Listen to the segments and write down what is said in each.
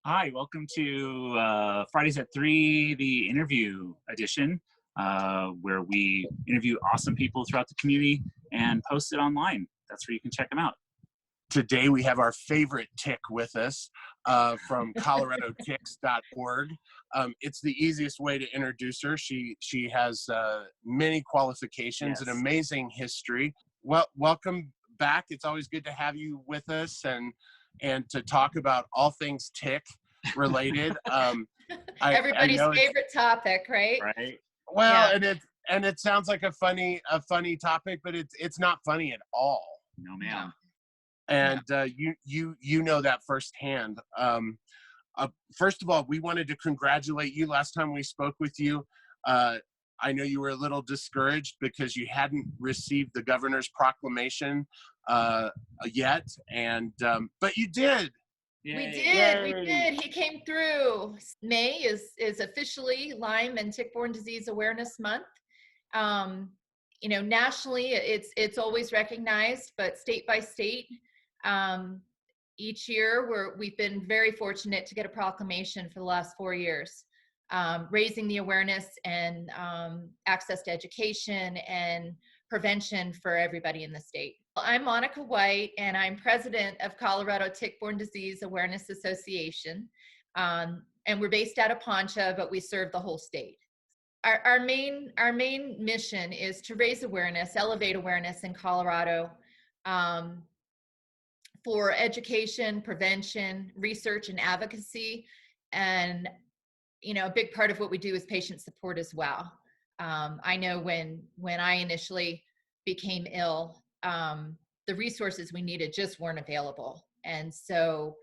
Hi, welcome to Fridays at 3, the interview edition, where we interview awesome people throughout the community and post it online. That's where you can check them out. Today we have our favorite tick with us from coloradotix.org. It's the easiest way to introduce her. She has many qualifications, an Yes. amazing history. Well, welcome back. It's always good to have you with us and to talk about all things tick related. I Everybody's know it's favorite topic, right? Right? well, Yeah. and it sounds like a funny topic, but it's not funny at all. No, No. ma'am. And you know that firsthand. First of all, we wanted to congratulate you. Last time we spoke with you, I know you were a little discouraged because you hadn't received the governor's proclamation yet, and but you did. We Yay. did. We Yay. did. He came through. May is officially Lyme and Tick-Borne Disease Awareness Month. Um, nationally, it's always recognized, but state by state, um, each year we've been very fortunate to get a proclamation for the last 4 years, raising the awareness and access to education and prevention for everybody in the state. I'm Monica White, and I'm president of Colorado Tick-Borne Disease Awareness Association. And we're based out of Poncha, but we serve the whole state. Our main mission is to raise awareness, elevate awareness in Colorado, for education, prevention, research, and advocacy. And a big part of what we do is patient support as well. I know when I initially became ill, the resources we needed just weren't available. And so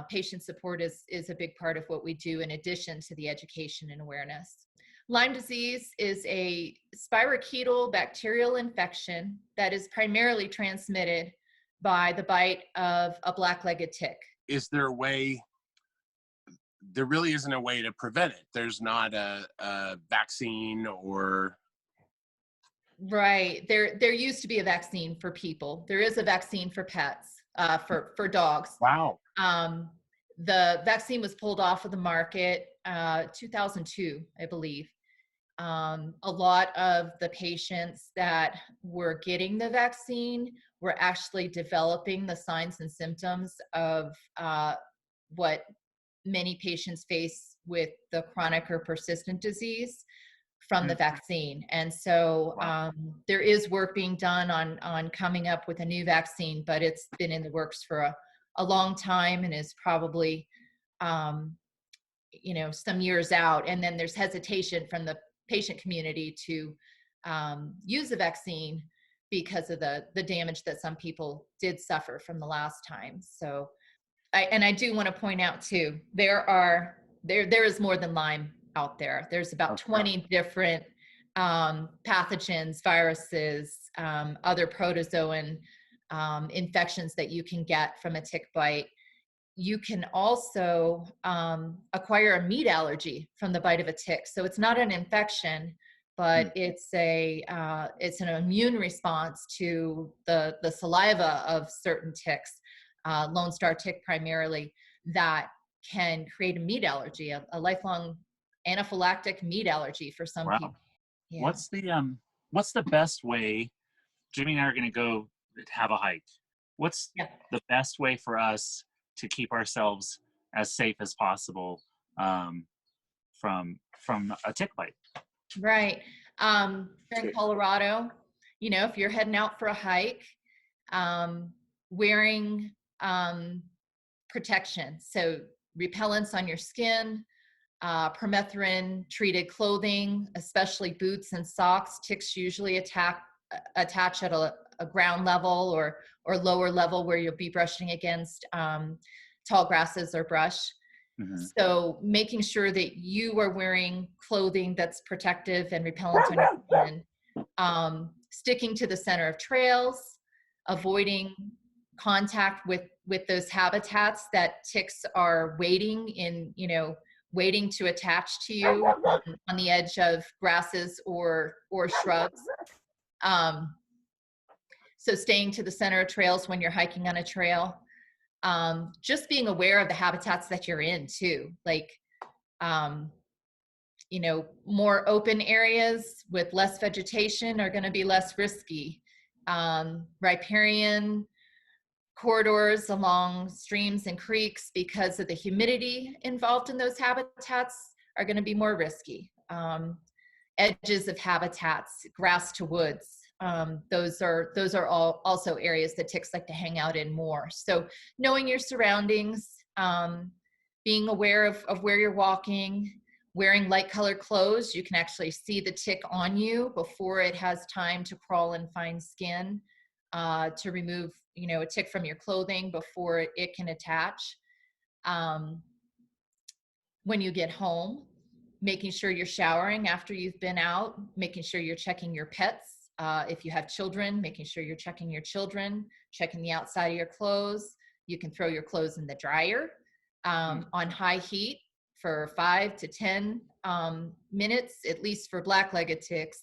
patient support is a big part of what we do in addition to the education and awareness. Lyme disease is a spirochetal bacterial infection that is primarily transmitted by the bite of a black-legged tick. Is there a way? There really isn't a way to prevent it. There's not a vaccine or. Right. There used to be a vaccine for people. There is a vaccine for pets, for dogs. Wow. The vaccine was pulled off of the market 2002, I believe. A lot of the patients that were getting the vaccine were actually developing the signs and symptoms of what many patients face with the chronic or persistent disease from the vaccine. And so there is work being done on coming up with a new vaccine, but it's been in the works for a long time and is probably some years out. And then there's hesitation from the patient community to use the vaccine because of the damage that some people did suffer from the last time. So I do want to point out too, there is more than Lyme out there. There's about 20 different pathogens, viruses, other protozoan infections that you can get from a tick bite. You can also acquire a meat allergy from the bite of a tick. So it's not an infection, but it's an immune response to the saliva of certain ticks, Lone Star tick primarily, that can create a meat allergy, a lifelong anaphylactic meat allergy for some people. Yeah. What's the best way? Jimmy and I are going to go have a hike. What's the best way for us to keep ourselves as safe as possible from a tick bite? Right. Here in Colorado, if you're heading out for a hike, wearing protection, so repellents on your skin, permethrin treated clothing, especially boots and socks. Ticks usually attach at a ground level or lower level where you'll be brushing against tall grasses or brush. So making sure that you are wearing clothing that's protective and repellent on your skin, sticking to the center of trails, avoiding contact with those habitats that ticks are waiting to attach to you on the edge of grasses or shrubs. So staying to the center of trails when you're hiking on a trail. Just being aware of the habitats that you're in too, like, you know, more open areas with less vegetation are going to be less risky. Riparian corridors along streams and creeks, because of the humidity involved in those habitats, are going to be more risky. Edges of habitats, grass to woods, those are all also areas that ticks like to hang out in more. So knowing your surroundings, being aware of where you're walking, wearing light colored clothes, you can actually see the tick on you before it has time to crawl and find skin, to remove, you know, a tick from your clothing before it can attach. When you get home, making sure you're showering after you've been out, making sure you're checking your pets. If you have children, making sure you're checking your children, checking the outside of your clothes. You can throw your clothes in the dryer on high heat for 5 to 10 minutes, at least for black-legged ticks,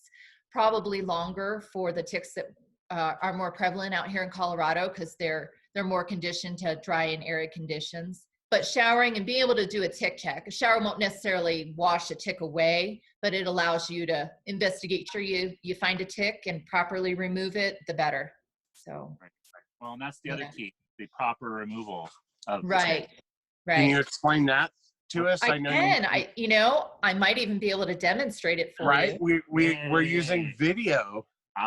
probably longer for the ticks that are more prevalent out here in Colorado, because they're more conditioned to dry and arid conditions. But showering and being able to do a tick check. A shower won't necessarily wash a tick away, but it allows you to investigate. Sure, you find a tick and properly remove it, the better. So. Right. Well, and that's the other key, the proper removal of the right, tick. right. Can you explain that to us? I can. You know, I might even be able to demonstrate it for you. We're using video.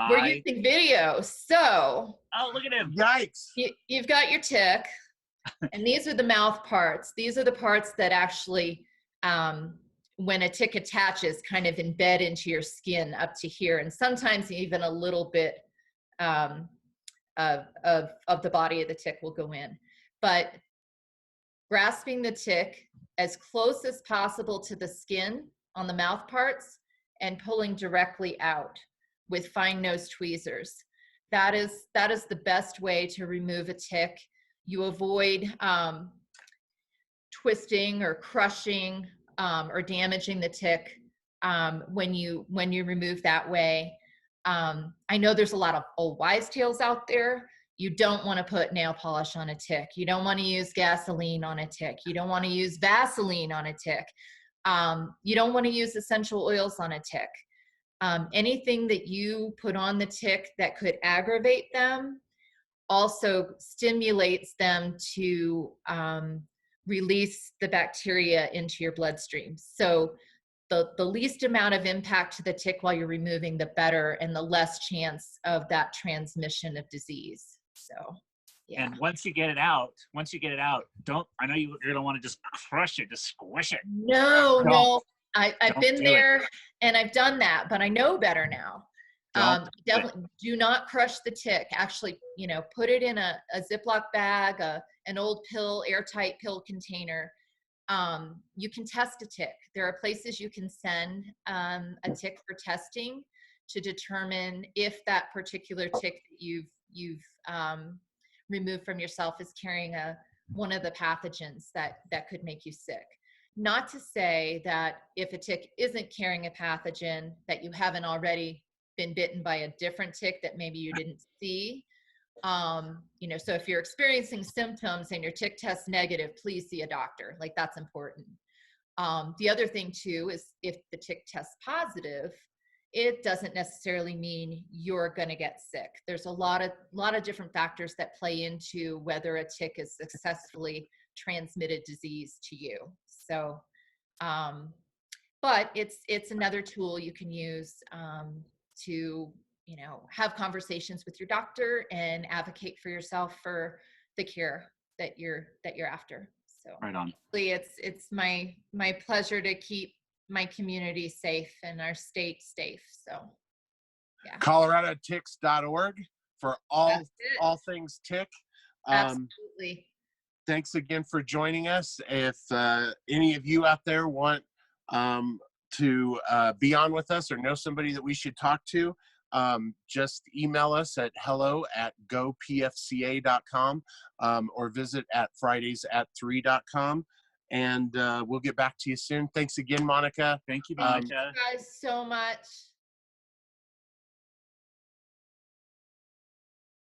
We're using video. So. Oh, look at him. Yikes. You've got your tick. And these are the mouth parts. These are the parts that actually, when a tick attaches, kind of embed into your skin up to here, and sometimes even a little bit of the body of the tick will go in. But grasping the tick as close as possible to the skin on the mouth parts and pulling directly out with fine nose tweezers. That is the best way to remove a tick. You avoid twisting or crushing or damaging the tick when you remove that way. I know there's a lot of old wives' tales out there. You don't want to put nail polish on a tick. You don't want to use gasoline on a tick. You don't want to use Vaseline on a tick. You don't want to use essential oils on a tick. Anything that you put on the tick that could aggravate them also stimulates them to release the bacteria into your bloodstream. So the least amount of impact to the tick while you're removing, the better, and the less chance of that transmission of disease. So, yeah. And once you get it out, I know you're gonna want to just crush it, just squish it. No. I've been there and I've done that, but I know better now. Definitely do not crush the tick. Actually, you know, put it in a Ziploc bag, an old airtight pill container. You can test a tick. There are places you can send a tick for testing to determine if that particular tick that you've removed from yourself is carrying one of the pathogens that could make you sick. Not to say that if a tick isn't carrying a pathogen, that you haven't already been bitten by a different tick that maybe you didn't see. You know, so if you're experiencing symptoms and your tick test negative, please see a doctor. Like, that's important. The other thing too is if the tick tests positive, it doesn't necessarily mean you're going to get sick. There's a lot of different factors that play into whether a tick is successfully transmitted disease to you. So, but it's another tool you can use to, you know, have conversations with your doctor and advocate for yourself for the care that you're after. So, right on. It's my pleasure to keep my community safe and our state safe. So, yeah. ColoradoTicks.org for all things tick. Absolutely. Thanks again for joining us. If any of you out there want to be on with us or know somebody that we should talk to, just email us at hello@gopfca.com or visit at fridays@3.com. And we'll get back to you soon. Thanks again, Monica. Thank you, Monica. Thank you guys so much.